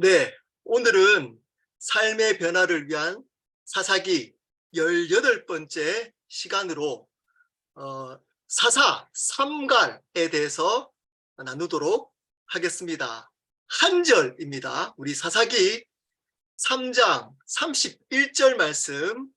네, 오늘은 삶의 변화를 위한 사사기 18번째 시간으로 사사 삼갈에 대해서 나누도록 하겠습니다. 한 절입니다. 우리 사사기 3장 31절 말씀,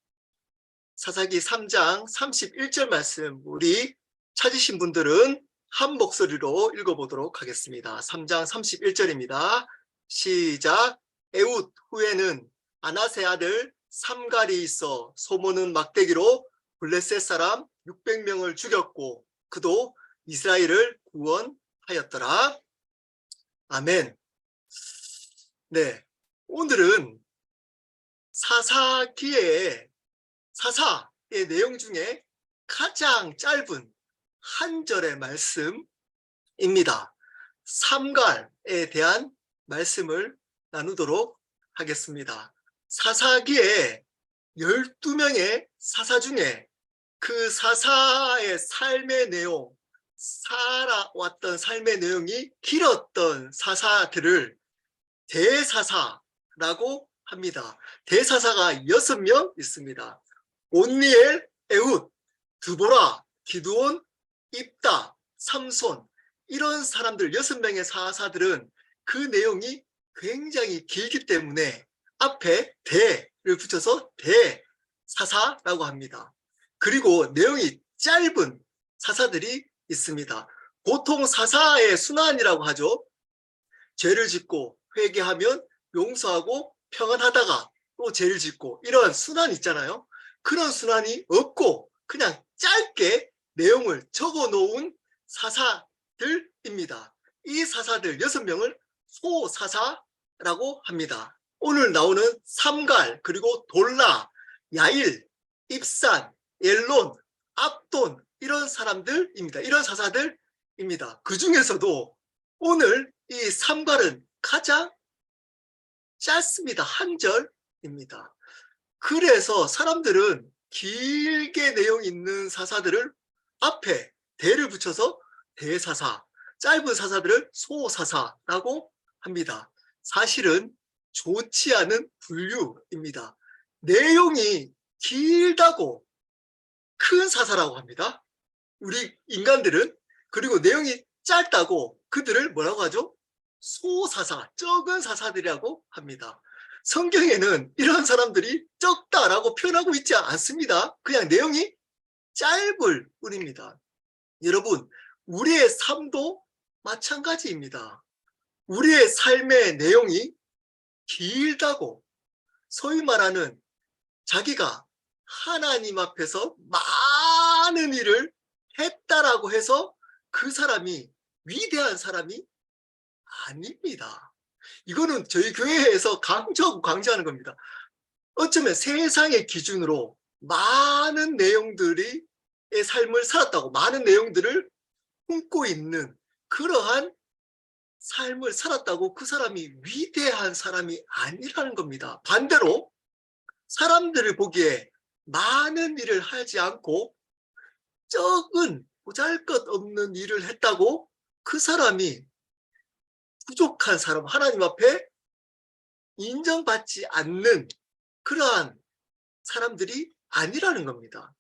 사사기 3장 31절 말씀, 우리 찾으신 분들은 한 목소리로 읽어보도록 하겠습니다. 3장 31절입니다. 시작. 에훗 후에는 아낫의 아들 삼갈이 있어 소모는 막대기로 블레셋 사람 600명을 죽였고 그도 이스라엘을 구원하였더라. 아멘. 네, 오늘은 사사기의 내용 중에 가장 짧은 한 절의 말씀입니다. 삼갈에 대한 말씀을 나누도록 하겠습니다. 사사기에 12명의 사사 중에 그 사사의 삶의 내용, 살아왔던 삶의 내용이 길었던 사사들을 대사사라고 합니다. 대사사가 6명 있습니다. 온니엘, 에훗, 드보라, 기드온, 입다, 삼손, 이런 사람들 6명의 사사들은 그 내용이 굉장히 길기 때문에 앞에 대를 붙여서 대사사라고 합니다. 그리고 내용이 짧은 사사들이 있습니다. 보통 사사의 순환이라고 하죠. 죄를 짓고 회개하면 용서하고 평안하다가 또 죄를 짓고 이런 순환이 있잖아요. 그런 순환이 없고 그냥 짧게 내용을 적어 놓은 사사들입니다. 이 사사들 6명을 소사사라고 합니다. 오늘 나오는 삼갈, 그리고 돌라, 야일, 입산, 엘론, 압돈, 이런 사람들입니다. 이런 사사들입니다. 그 중에서도 오늘 이 삼갈은 가장 짧습니다. 한 절입니다. 그래서 사람들은 길게 내용 있는 사사들을 앞에 대를 붙여서 대사사, 짧은 사사들을 소사사라고 합니다. 사실은 좋지 않은 분류입니다. 내용이 길다고 큰 사사라고 합니다. 우리 인간들은. 그리고 내용이 짧다고 그들을 뭐라고 하죠? 소사사, 적은 사사들이라고 합니다. 성경에는 이런 사람들이 적다라고 표현하고 있지 않습니다. 그냥 내용이 짧을 뿐입니다. 여러분, 우리의 삶도 마찬가지입니다. 우리의 삶의 내용이 길다고, 소위 말하는 자기가 하나님 앞에서 많은 일을 했다라고 해서 그 사람이 위대한 사람이 아닙니다. 이거는 저희 교회에서 강조하는 겁니다. 어쩌면 세상의 기준으로 많은 내용들의 삶을 살았다고, 많은 내용들을 품고 있는 그러한 삶을 살았다고 그 사람이 위대한 사람이 아니라는 겁니다. 반대로 사람들을 보기에 많은 일을 하지 않고 적은 보잘것없는 일을 했다고 그 사람이 부족한 사람, 하나님 앞에 인정받지 않는 그러한 사람들이 아니라는 겁니다.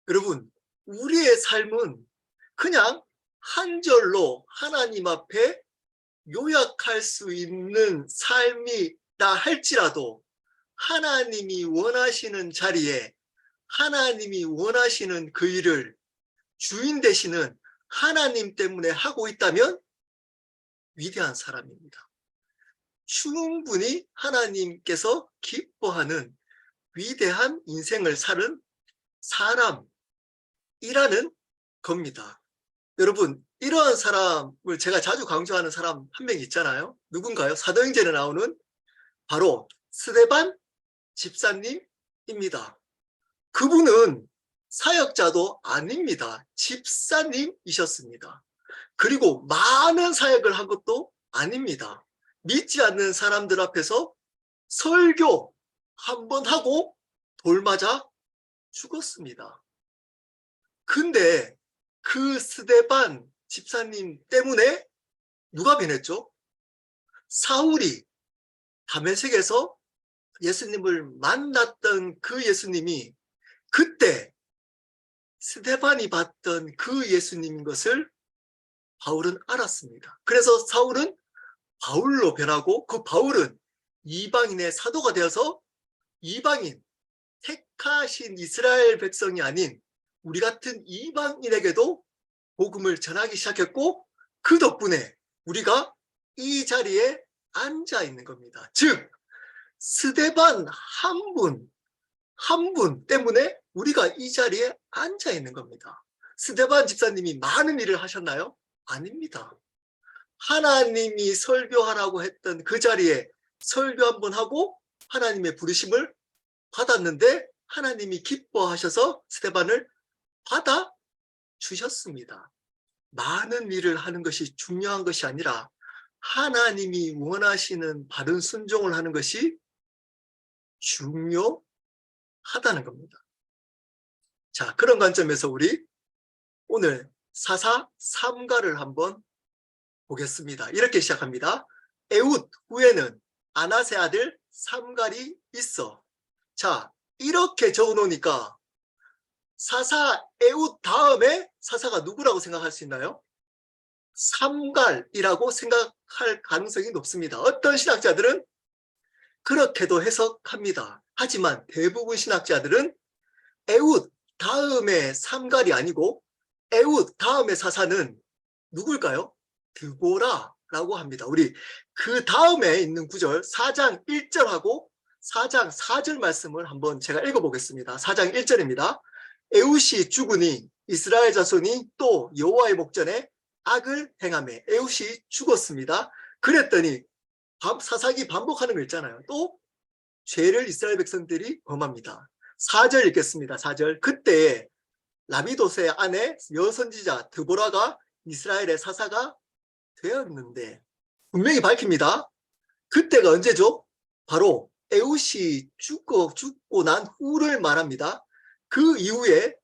여러분, 우리의 삶은 그냥 한 절로 하나님 앞에 요약할 수 있는 삶이다 할지라도 하나님이 원하시는 자리에 하나님이 원하시는 그 일을 주인 되시는 하나님 때문에 하고 있다면 위대한 사람입니다. 충분히 하나님께서 기뻐하는 위대한 인생을 사는 사람이라는 겁니다. 여러분, 이러한 사람을 제가 자주 강조하는 사람 한 명 있잖아요. 누군가요? 사도행전에 나오는 바로 스데반 집사님입니다. 그분은 사역자도 아닙니다. 집사님이셨습니다. 그리고 많은 사역을 한 것도 아닙니다. 믿지 않는 사람들 앞에서 설교 한 번 하고 돌맞아 죽었습니다. 근데 그 스데반 집사님 때문에 누가 변했죠? 사울이 다메섹에서 예수님을 만났던 그 예수님이 그때 스데반이 봤던 그 예수님인 것을 바울은 알았습니다. 그래서 사울은 바울로 변하고 그 바울은 이방인의 사도가 되어서 이방인, 택하신 이스라엘 백성이 아닌 우리 같은 이방인에게도 복음을 전하기 시작했고 그 덕분에 우리가 이 자리에 앉아 있는 겁니다. 즉 스데반 한 분 때문에 우리가 이 자리에 앉아 있는 겁니다. 스데반 집사님이 많은 일을 하셨나요? 아닙니다. 하나님이 설교하라고 했던 그 자리에 설교 한번 하고 하나님의 부르심을 받았는데 하나님이 기뻐하셔서 스데반을 받아 주셨습니다. 많은 일을 하는 것이 중요한 것이 아니라 하나님이 원하시는 바른 순종을 하는 것이 중요하다는 겁니다. 자, 그런 관점에서 우리 오늘 사사 삼가를 한번 보겠습니다. 이렇게 시작합니다. 에웃 후에는 아낫의 아들 삼갈이 있어. 자, 이렇게 적어놓으니까 사사 에웃 다음에 사사가 누구라고 생각할 수 있나요? 삼갈이라고 생각할 가능성이 높습니다. 어떤 신학자들은 그렇게도 해석합니다. 하지만 대부분 신학자들은 에웃 다음에 삼갈이 아니고 에웃 다음에 사사는 누굴까요? 드보라라고 합니다. 우리 그 다음에 있는 구절 4장 1절하고 4장 4절 말씀을 한번 제가 읽어보겠습니다. 4장 1절입니다. 에웃이 죽으니 이스라엘 자손이 또 여호와의 목전에 악을 행하며 에웃이 죽었습니다. 그랬더니 사사기 반복하는 거 있잖아요. 또 죄를 이스라엘 백성들이 범합니다. 4절 읽겠습니다. 4절. 그때 라비도스의 아내 여선지자 드보라가 이스라엘의 사사가 되었는데 분명히 밝힙니다. 그때가 언제죠? 바로 에웃이 죽고 난 후를 말합니다. 그 이후에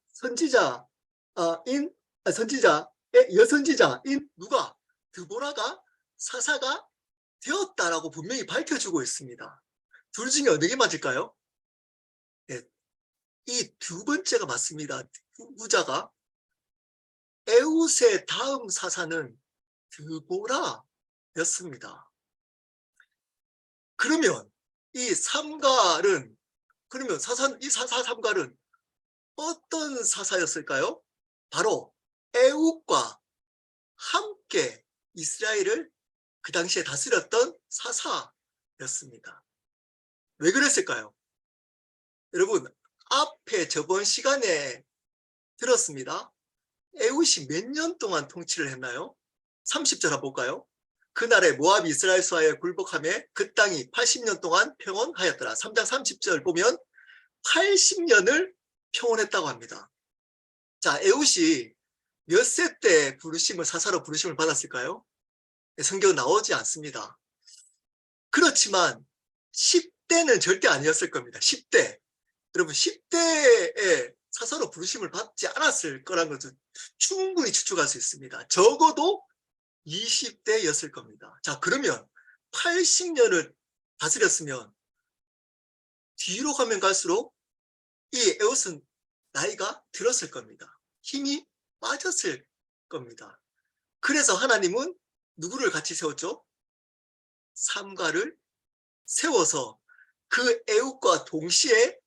여선지자인 누가? 드보라가 사사가 되었다라고 분명히 밝혀주고 있습니다. 둘 중에 어느 게 맞을까요? 네, 이 두 번째가 맞습니다. 후자가. 에웃의 다음 사사는 드보라였습니다. 그러면 이 삼갈은 이 사사 삼갈은 어떤 사사였을까요? 바로 에웃과 함께 이스라엘을 그 당시에 다스렸던 사사였습니다. 왜 그랬을까요? 여러분, 앞에 저번 시간에 들었습니다. 에웃이 몇 년 동안 통치를 했나요? 30절 한번 볼까요? 그날에 모압이 이스라엘과에 굴복하며 그 땅이 80년 동안 평온하였더라. 3장 30절 보면 80년을 평온했다고 합니다. 자, 에웃이 몇 세 때 사사로 부르심을 받았을까요? 성경은 나오지 않습니다. 그렇지만 10대는 절대 아니었을 겁니다. 10대. 여러분 10대에 사사로 부르심을 받지 않았을 거라는 것은 충분히 추측할 수 있습니다. 적어도 20대였을 겁니다. 자, 그러면 80년을 다스렸으면 뒤로 가면 갈수록 이 에웃은 나이가 들었을 겁니다. 힘이 빠졌을 겁니다. 그래서 하나님은 누구를 같이 세웠죠? 삼가를 세워서 그 에웃과 동시에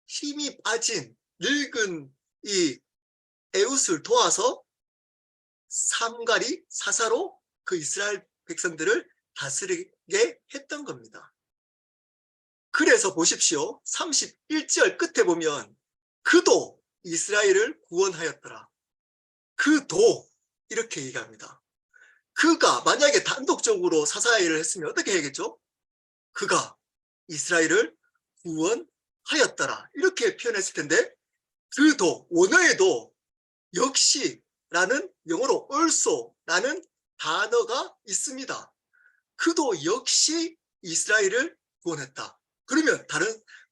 힘이 빠진 늙은 이 에웃을 도와서 삼갈이 사사로 그 이스라엘 백성들을 다스리게 했던 겁니다. 그래서 보십시오. 31절 끝에 보면 그도 이스라엘을 구원하였더라. 그도 이렇게 얘기합니다. 그가 만약에 단독적으로 사사의 일을 했으면 어떻게 해야겠죠? 그가 이스라엘을 구원하였더라. 이렇게 표현했을 텐데 그도 원어에도 역시라는 영어로 also라는 단어가 있습니다. 그도 역시 이스라엘을 구원했다. 그러면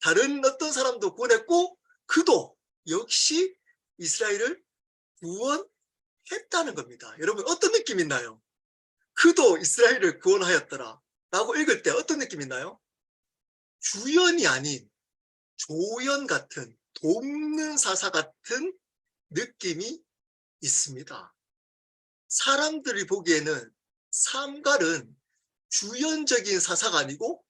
다른 어떤 사람도 구원했고 그도 역시 이스라엘을 구원했다는 겁니다. 여러분 어떤 느낌 있나요? 그도 이스라엘을 구원하였더라. 라고 읽을 때 어떤 느낌이 있나요? 주연이 아닌 조연 같은, 돕는 사사 같은 느낌이 있습니다. 사람들이 보기에는 삼갈은 주연적인 사사가 아니고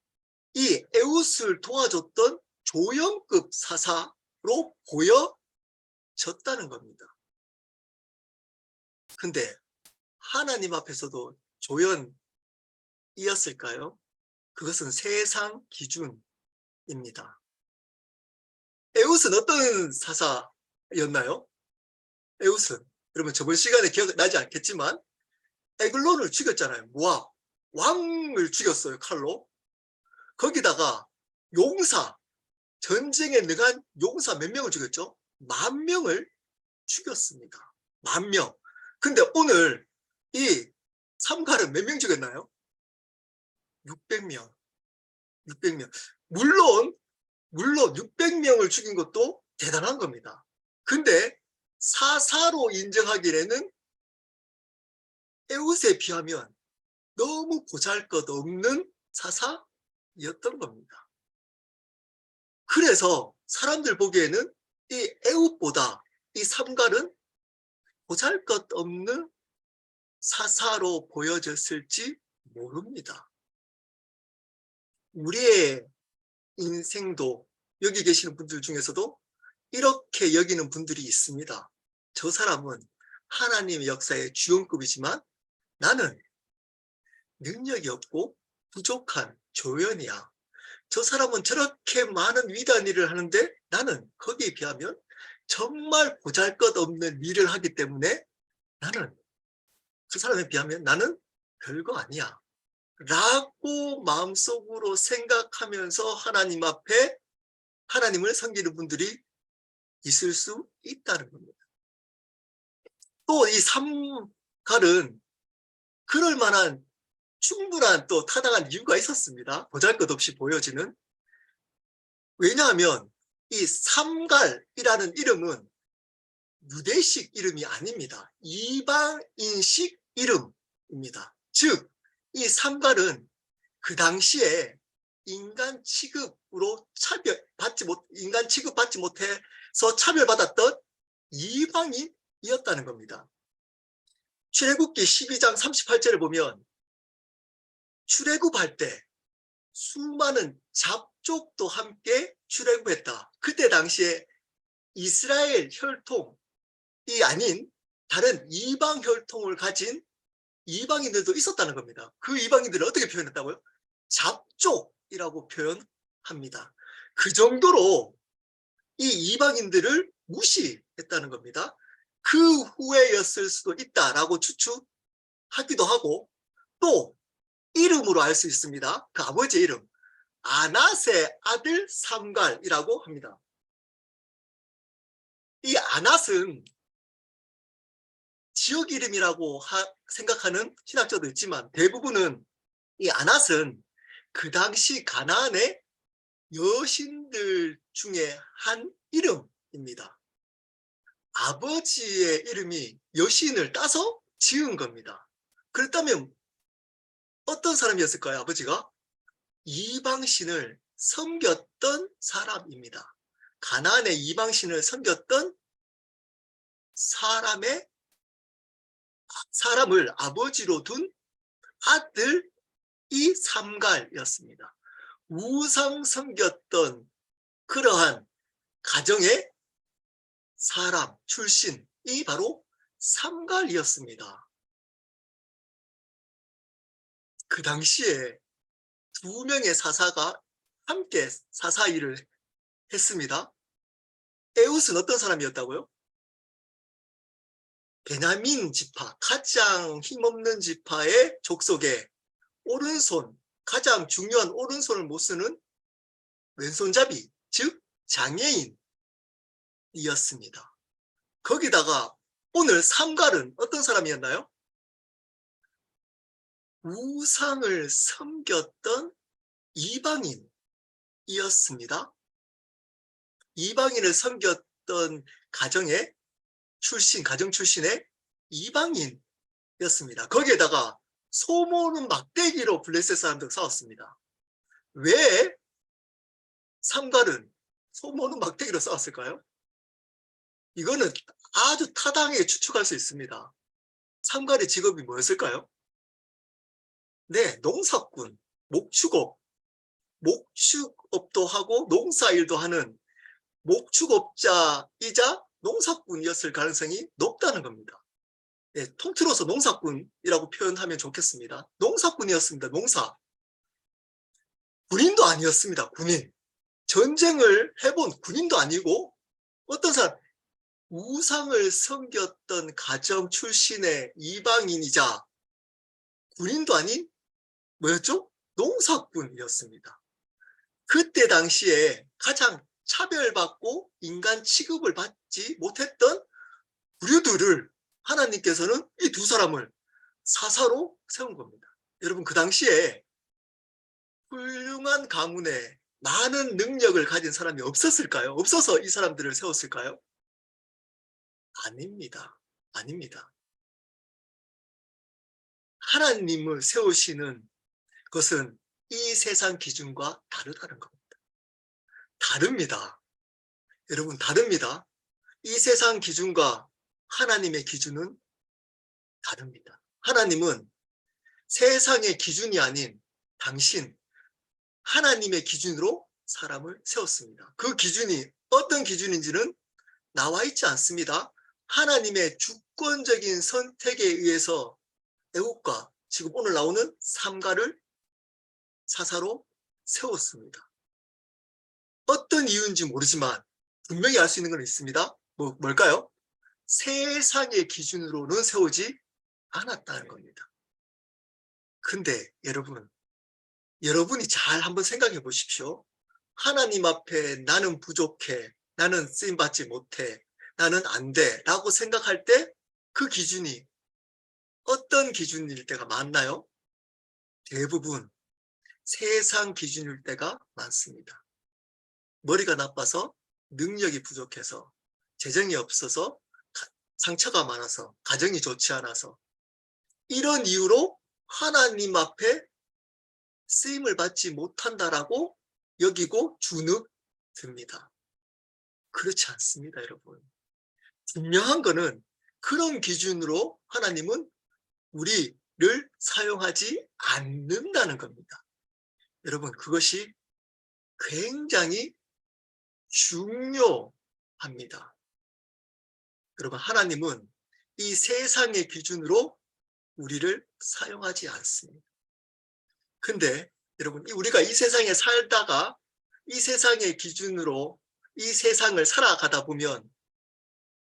이 에웃을 도와줬던 조연급 사사로 보여졌다는 겁니다. 근데 하나님 앞에서도 조연이었을까요? 그것은 세상 기준입니다. 에웃은 어떤 사사였나요? 에웃은 여러분 저번 시간에 기억나지 않겠지만 에글론을 죽였잖아요. 모압 왕을 죽였어요. 칼로. 거기다가 용사, 전쟁에 능한 용사 몇 명을 죽였죠? 10,000명을 죽였습니다. 10,000명. 근데 오늘 이 삼갈은 몇 명 죽였나요? 600명. 600명. 물론 600명을 죽인 것도 대단한 겁니다. 근데 사사로 인정하기에는 에웃에 비하면 너무 보잘것없는 사사였던 겁니다. 그래서 사람들 보기에는 이 에웃보다 이 삼갈은 보잘것없는 사사로 보여졌을지 모릅니다. 우리의 인생도 여기 계시는 분들 중에서도 이렇게 여기는 분들이 있습니다. 저 사람은 하나님의 역사의 주연급이지만 나는 능력이 없고 부족한 조연이야. 저 사람은 저렇게 많은 위대한 일을 하는데 나는 거기에 비하면 정말 보잘것없는 일을 하기 때문에 나는 그 사람에 비하면 나는 별거 아니야 라고 마음속으로 생각하면서 하나님 앞에 하나님을 섬기는 분들이 있을 수 있다는 겁니다. 또 이 삼갈은 그럴 만한 충분한 또 타당한 이유가 있었습니다. 보잘것없이 보여지는. 왜냐하면 이 삼갈이라는 이름은 유대식 이름이 아닙니다. 이방인식 이름입니다. 즉, 이 삼갈은 그 당시에 인간 취급으로 인간 취급받지 못해서 차별받았던 이방인이었다는 겁니다. 출애굽기 12장 38절을 보면 출애굽할 때 수많은 잡족도 함께 출애굽했다. 그때 당시에 이스라엘 혈통이 아닌 다른 이방 혈통을 가진 이방인들도 있었다는 겁니다. 그 이방인들을 어떻게 표현했다고요? 잡족이라고 표현합니다. 그 정도로 이 이방인들을 무시했다는 겁니다. 그 후에였을 수도 있다라고 추측하기도 하고 또 이름으로 알 수 있습니다. 그 아버지의 이름 아낫의 아들 삼갈이라고 합니다. 이 아낫은 지역 이름이라고 생각하는 신학자도 있지만 대부분은 이 아낫은 그 당시 가나안의 여신들 중에 한 이름입니다. 아버지의 이름이 여신을 따서 지은 겁니다. 그렇다면 어떤 사람이었을까요? 아버지가 이방신을 섬겼던 사람입니다. 가나안의 이방신을 섬겼던 사람을 아버지로 둔 아들이 삼갈이었습니다. 우상 섬겼던 그러한 가정의 사람 출신이 바로 삼갈이었습니다. 그 당시에 2명의 사사가 함께 사사 일을 했습니다. 에웃은 어떤 사람이었다고요? 베냐민 지파, 가장 힘없는 지파의 족속의 오른손, 가장 중요한 오른손을 못 쓰는 왼손잡이, 즉 장애인이었습니다. 거기다가 오늘 삼갈은 어떤 사람이었나요? 우상을 섬겼던 이방인이었습니다. 이방인을 섬겼던 가정 출신의 이방인이었습니다. 거기에다가 소모는 막대기로 블레셋 사람들 싸웠습니다. 왜 삼갈은 소모는 막대기로 싸웠을까요? 이거는 아주 타당하게 추측할 수 있습니다. 삼갈의 직업이 뭐였을까요? 네, 농사꾼, 목축업, 목축업도 하고 농사일도 하는 목축업자이자 농사꾼이었을 가능성이 높다는 겁니다. 네, 통틀어서 농사꾼이라고 표현하면 좋겠습니다. 농사꾼이었습니다. 농사. 군인도 아니었습니다. 군인. 전쟁을 해본 군인도 아니고 어떤 사람, 우상을 섬겼던 가정 출신의 이방인이자 군인도 아닌 뭐였죠? 농사꾼이었습니다. 그때 당시에 가장 차별받고 인간 취급을 받지 못했던 부류들을 하나님께서는 이 두 사람을 사사로 세운 겁니다. 여러분, 그 당시에 훌륭한 가문에 많은 능력을 가진 사람이 없었을까요? 없어서 이 사람들을 세웠을까요? 아닙니다. 아닙니다. 하나님을 세우시는 것은 이 세상 기준과 다르다는 겁니다. 다릅니다. 여러분, 다릅니다. 이 세상 기준과 하나님의 기준은 다릅니다. 하나님은 세상의 기준이 아닌 당신, 하나님의 기준으로 사람을 세웠습니다. 그 기준이 어떤 기준인지는 나와 있지 않습니다. 하나님의 주권적인 선택에 의해서 애굽과 지금 오늘 나오는 삼가를 사사로 세웠습니다. 어떤 이유인지 모르지만 분명히 알 수 있는 건 있습니다. 뭘까요? 세상의 기준으로는 세우지 않았다는 겁니다. 근데 여러분이 잘 한번 생각해 보십시오. 하나님 앞에 나는 부족해, 나는 쓰임받지 못해, 나는 안 돼 라고 생각할 때 그 기준이 어떤 기준일 때가 많나요? 대부분 세상 기준일 때가 많습니다. 머리가 나빠서, 능력이 부족해서, 재정이 없어서, 상처가 많아서, 가정이 좋지 않아서, 이런 이유로 하나님 앞에 쓰임을 받지 못한다라고 여기고 주눅듭니다. 그렇지 않습니다, 여러분. 분명한 거는 그런 기준으로 하나님은 우리를 사용하지 않는다는 겁니다. 여러분, 그것이 굉장히 중요합니다. 여러분, 하나님은 이 세상의 기준으로 우리를 사용하지 않습니다. 근데 여러분, 우리가 이 세상에 살다가 이 세상의 기준으로 이 세상을 살아가다 보면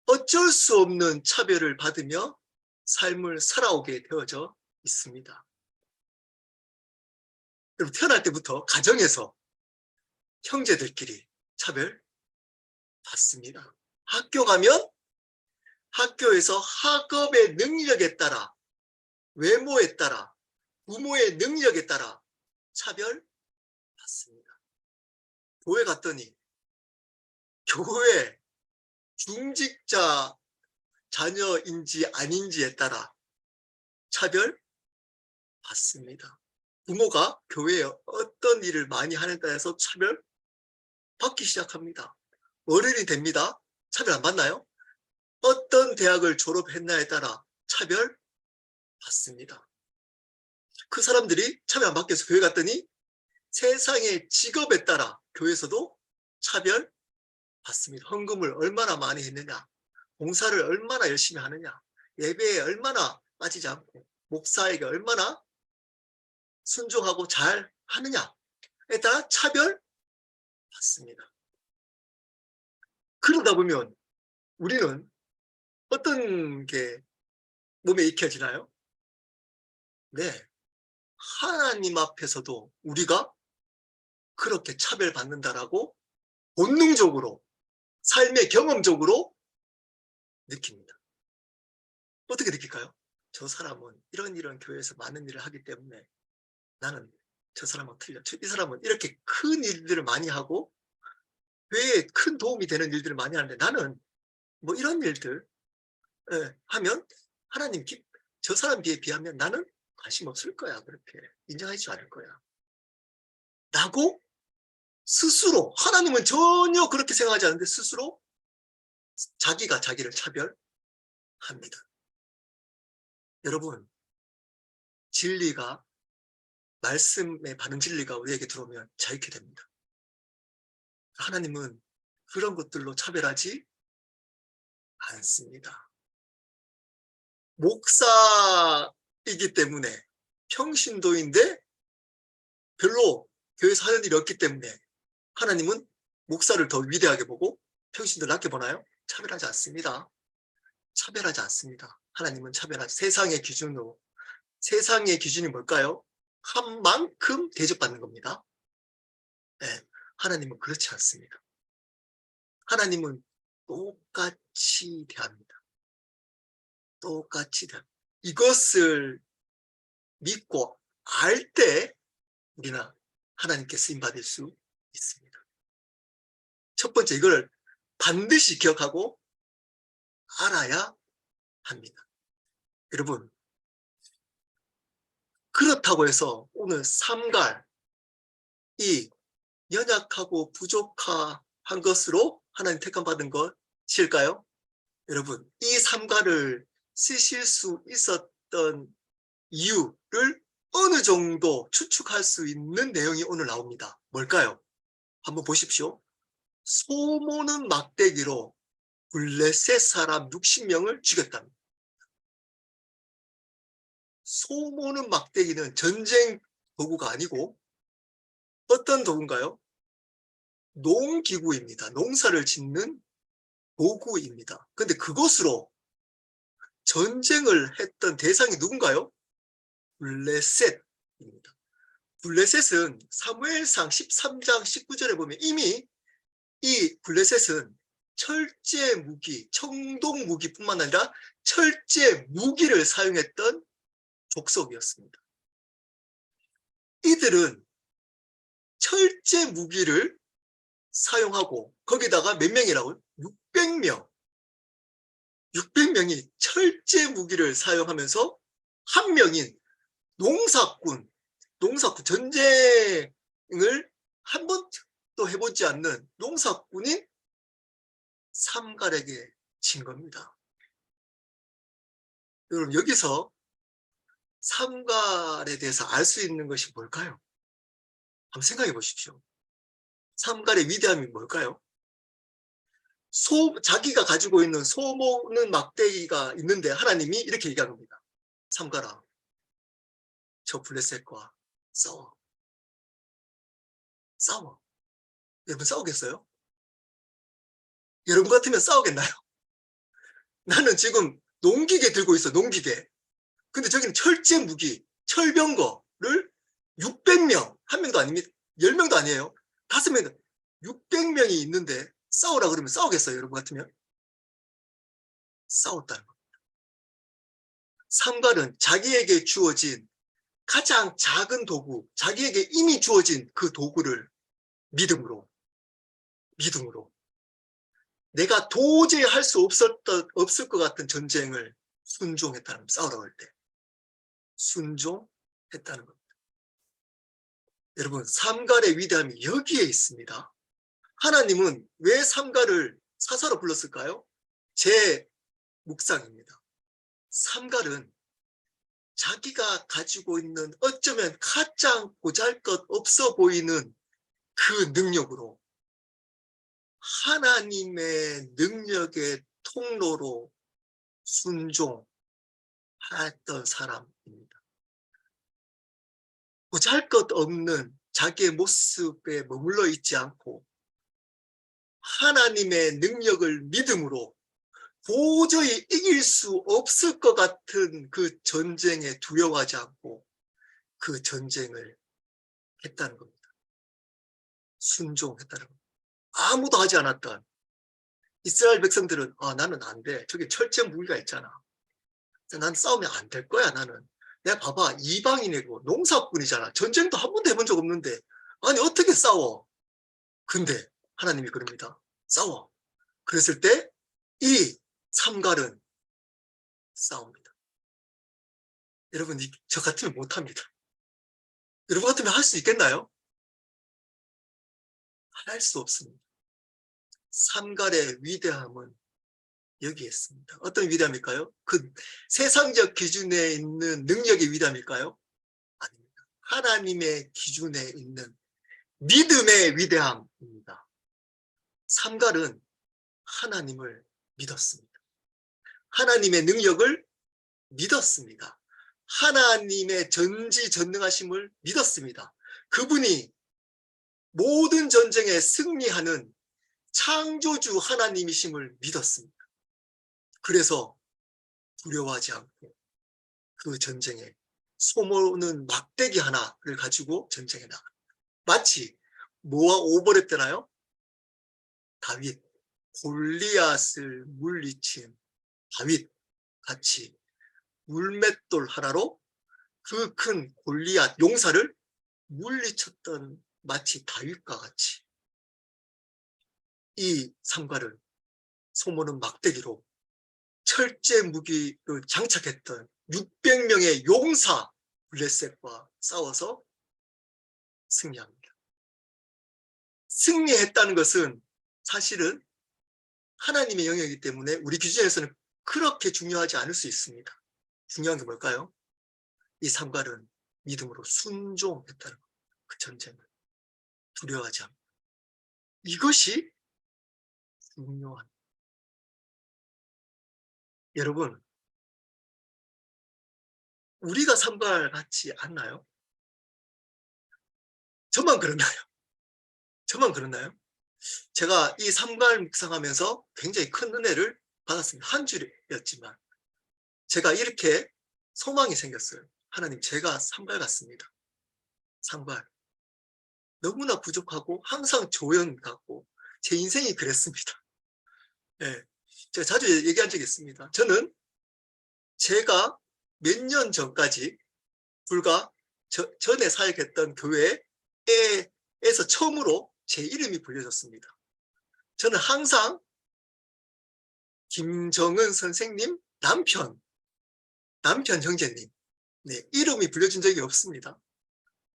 어쩔 수 없는 차별을 받으며 삶을 살아오게 되어져 있습니다. 여러분, 태어날 때부터 가정에서 형제들끼리 차별 받습니다. 학교 가면 학교에서 학업의 능력에 따라, 외모에 따라, 부모의 능력에 따라 차별 받습니다. 교회 갔더니 교회 중직자 자녀인지 아닌지에 따라 차별 받습니다. 부모가 교회에 어떤 일을 많이 하는 따라서 차별 받기 시작합니다. 어른이 됩니다. 차별 안 받나요? 어떤 대학을 졸업했나에 따라 차별 받습니다. 그 사람들이 차별 안 받기 위해서 교회 갔더니 세상의 직업에 따라 교회에서도 차별 받습니다. 헌금을 얼마나 많이 했느냐, 봉사를 얼마나 열심히 하느냐, 예배에 얼마나 빠지지 않고 목사에게 얼마나 순종하고 잘 하느냐에 따라 차별 받습니다. 그러다 보면 우리는 어떤 게 몸에 익혀지나요? 네, 하나님 앞에서도 우리가 그렇게 차별받는다라고 본능적으로, 삶의 경험적으로 느낍니다. 어떻게 느낄까요? 저 사람은 이런 교회에서 많은 일을 하기 때문에 나는 저 사람하고 틀려. 이 사람은 이렇게 큰 일들을 많이 하고 교회에 큰 도움이 되는 일들을 많이 하는데 나는 뭐 이런 일들 하면 하나님, 저 사람에 비하면 나는 관심 없을 거야. 그렇게 인정하지 않을 거야. 라고 스스로, 하나님은 전혀 그렇게 생각하지 않는데 스스로 자기가 자기를 차별합니다. 여러분, 진리가, 말씀에 바른 진리가 우리에게 들어오면 자유케 됩니다. 하나님은 그런 것들로 차별하지 않습니다. 목사이기 때문에, 평신도인데 별로 교회에서 하는 일이 없기 때문에 하나님은 목사를 더 위대하게 보고 평신도를 낮게 보나요? 차별하지 않습니다. 차별하지 않습니다. 하나님은 차별하지, 세상의 기준으로. 세상의 기준이 뭘까요? 한 만큼 대접받는 겁니다. 네, 하나님은 그렇지 않습니다. 하나님은 똑같이 대합니다. 똑같이 대합니다. 이것을 믿고 알 때 우리는 하나님께 쓰임받을 수 있습니다. 첫 번째, 이걸 반드시 기억하고 알아야 합니다. 여러분, 그렇다고 해서 오늘 삼갈, 이 연약하고 부족한 것으로 하나님 택함받은 것일까요? 여러분, 이 삼갈을 쓰실 수 있었던 이유를 어느 정도 추측할 수 있는 내용이 오늘 나옵니다. 뭘까요? 한번 보십시오. 소모는 막대기로 블레셋 사람 60명을 죽였답니다. 소모는 막대기는 전쟁 도구가 아니고 어떤 도구인가요? 농기구입니다. 농사를 짓는 도구입니다. 근데 그것으로 전쟁을 했던 대상이 누군가요? 블레셋입니다. 블레셋은 사무엘상 13장 19절에 보면 이미 이 블레셋은 철제 무기, 청동 무기뿐만 아니라 철제 무기를 사용했던 족속이었습니다. 이들은 철제 무기를 사용하고 거기다가 몇 명이라고요? 600명. 600명이 철제 무기를 사용하면서 한 명인 농사꾼, 전쟁을 한 번도 해보지 않는 농사꾼인 삼갈에게 진 겁니다. 여러분, 여기서 삼갈에 대해서 알 수 있는 것이 뭘까요? 한번 생각해 보십시오. 삼갈의 위대함이 뭘까요? 자기가 가지고 있는 소모는 막대기가 있는데 하나님이 이렇게 얘기한 겁니다. 삼갈아, 저 블레셋과 싸워. 싸워. 여러분, 싸우겠어요? 여러분 같으면 싸우겠나요? 나는 지금 농기계 들고 있어, 농기계. 근데 저기는 철제 무기, 철병거를 600명, 한 명도 아닙니다. 10명도 아니에요. 5명, 600명이 있는데 싸우라 그러면 싸우겠어요, 여러분 같으면? 싸웠다는 겁니다. 삼갈은 자기에게 주어진 가장 작은 도구, 자기에게 이미 주어진 그 도구를 믿음으로 내가 도저히 할 수 없을 것 같은 전쟁을 순종했다는 겁니다. 싸우라고 할 때. 순종했다는 겁니다. 여러분, 삼갈의 위대함이 여기에 있습니다. 하나님은 왜 삼갈을 사사로 불렀을까요? 제 묵상입니다. 삼갈은 자기가 가지고 있는 어쩌면 가장 보잘것없어 보이는 그 능력으로 하나님의 능력의 통로로 순종했던 사람입니다. 보잘것없는 자기의 모습에 머물러 있지 않고 하나님의 능력을 믿음으로 도저히 이길 수 없을 것 같은 그 전쟁에 두려워하지 않고 그 전쟁을 했다는 겁니다. 순종했다는 겁니다. 아무도 하지 않았던 이스라엘 백성들은 나는 안 돼. 저기 철제 무기가 있잖아. 난 싸우면 안 될 거야. 나는. 내가 봐봐. 이방인이고 농사꾼이잖아. 전쟁도 한 번도 해본 적 없는데 아니 어떻게 싸워? 근데 하나님이 그럽니다. 싸워. 그랬을 때 이 삼갈은 싸웁니다. 여러분, 저 같으면 못합니다. 여러분 같으면 할 수 있겠나요? 할 수 없습니다. 삼갈의 위대함은 여기에 있습니다. 어떤 위대함일까요? 그 세상적 기준에 있는 능력의 위대함일까요? 아닙니다. 하나님의 기준에 있는 믿음의 위대함입니다. 삼갈은 하나님을 믿었습니다. 하나님의 능력을 믿었습니다. 하나님의 전지전능하심을 믿었습니다. 그분이 모든 전쟁에 승리하는 창조주 하나님이심을 믿었습니다. 그래서 두려워하지 않고 그 전쟁에 소모는 막대기 하나를 가지고 전쟁에 나갑니다. 마치 뭐와 오버랩 되나요? 다윗, 골리앗을 물리친 다윗 같이 물맷돌 하나로 그 큰 골리앗 용사를 물리쳤던 마치 다윗과 같이 이 삼갈은 소모는 막대기로 철제 무기를 장착했던 600명의 용사 블레셋과 싸워서 승리합니다. 승리했다는 것은 사실은 하나님의 영역이기 때문에 우리 기준에서는 그렇게 중요하지 않을 수 있습니다. 중요한 게 뭘까요? 이 삼갈은 믿음으로 순종했다는 것. 그 전쟁을 두려워하지 않고. 이것이 중요한. 여러분, 우리가 삼갈 같지 않나요? 저만 그러나요? 저만 그러나요? 제가 이 삼갈 묵상하면서 굉장히 큰 은혜를 받았습니다. 한 줄이었지만 제가 이렇게 소망이 생겼어요. 하나님, 제가 삼갈 같습니다. 삼갈. 너무나 부족하고 항상 조연 같고 제 인생이 그랬습니다. 네. 제가 자주 얘기한 적이 있습니다. 저는 제가 몇 년 전까지 불과 전에 사역했던 교회에서 처음으로 제 이름이 불려졌습니다. 저는 항상 김정은 선생님 남편 형제님, 네, 이름이 불려진 적이 없습니다.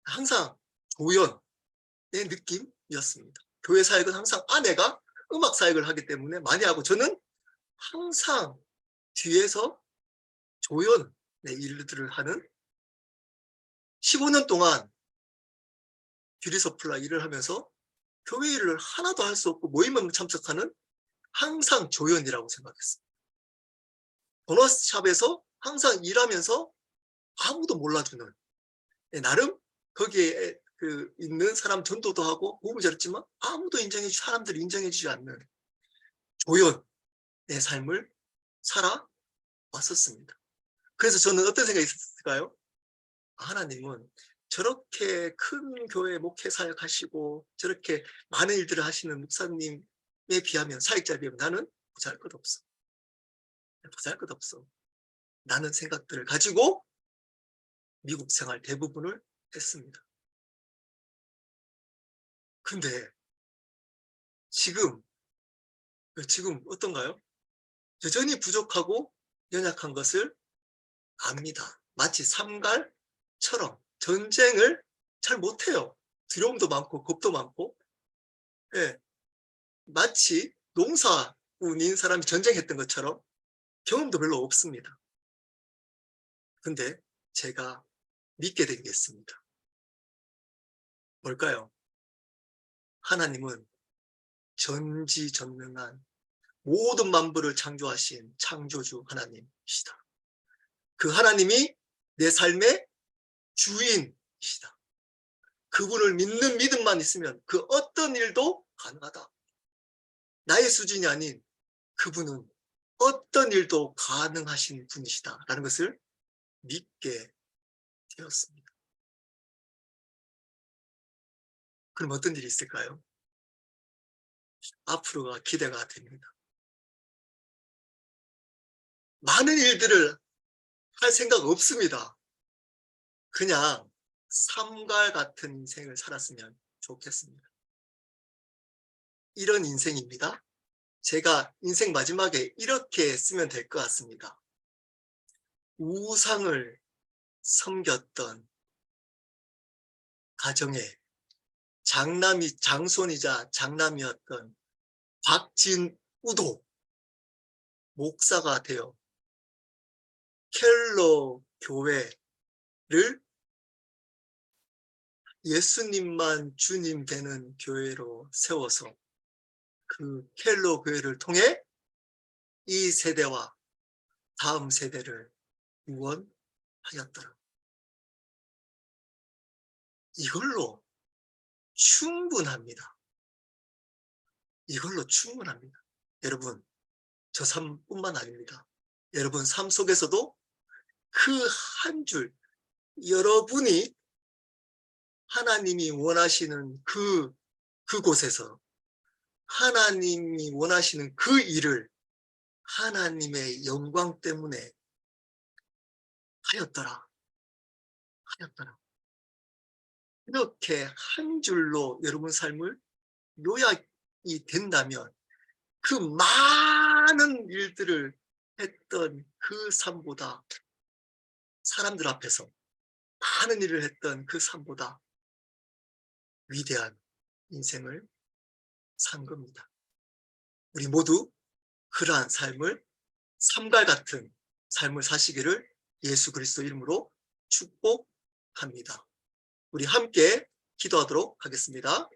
항상 조연의 느낌이었습니다. 교회 사역은 항상 아내가 음악 사역을 하기 때문에 많이 하고 저는 항상 뒤에서 조연의 일들을 하는 15년 동안 듀리서플라 일을 하면서 교회 일을 하나도 할 수 없고 모임만 참석하는 항상 조연이라고 생각했습니다. 도넛샵에서 항상 일하면서 아무도 몰라주는, 나름 거기에 있는 사람 전도도 하고 몸을 잘했지만 아무도 사람들이 인정해주지 않는 조연의 삶을 살아왔었습니다. 그래서 저는 어떤 생각이 있었을까요? 하나님은 저렇게 큰 교회 목회 사역하시고 저렇게 많은 일들을 하시는 목사님에 비하면, 사역자에 비하면 나는 보잘것없어. 보잘것없어. 라는 생각들을 가지고 미국 생활 대부분을 했습니다. 근데 지금 어떤가요? 여전히 부족하고 연약한 것을 압니다. 마치 삼갈처럼 전쟁을 잘 못해요. 두려움도 많고 겁도 많고, 예, 마치 농사꾼인 사람이 전쟁했던 것처럼 경험도 별로 없습니다. 근데 제가 믿게 된 게 있습니다. 뭘까요? 하나님은 전지전능한 모든 만물을 창조하신 창조주 하나님이시다. 그 하나님이 내 삶의 주인이시다. 그분을 믿는 믿음만 있으면 그 어떤 일도 가능하다. 나의 수준이 아닌 그분은 어떤 일도 가능하신 분이시다라는 것을 믿게 되었습니다. 그럼 어떤 일이 있을까요? 앞으로가 기대가 됩니다. 많은 일들을 할 생각 없습니다. 그냥 삼갈 같은 인생을 살았으면 좋겠습니다. 이런 인생입니다. 제가 인생 마지막에 이렇게 쓰면 될 것 같습니다. 우상을 섬겼던 가정의 장손이자 장남이었던 박진우도 목사가 되어 켈러 교회를 예수님만 주님 되는 교회로 세워서 그 켈러 교회를 통해 이 세대와 다음 세대를 구원하였더라. 이걸로 충분합니다. 이걸로 충분합니다. 여러분, 저 삶뿐만 아닙니다. 여러분 삶 속에서도 그 한 줄, 여러분이 하나님이 원하시는 그곳에서 하나님이 원하시는 그 일을 하나님의 영광 때문에 하였더라. 이렇게 한 줄로 여러분 삶을 요약이 된다면 그 많은 일들을 했던 그 삶보다, 사람들 앞에서 많은 일을 했던 그 삶보다 위대한 인생을 산 겁니다. 우리 모두 그러한 삶을, 삼갈 같은 삶을 사시기를 예수 그리스도 이름으로 축복합니다. 우리 함께 기도하도록 하겠습니다.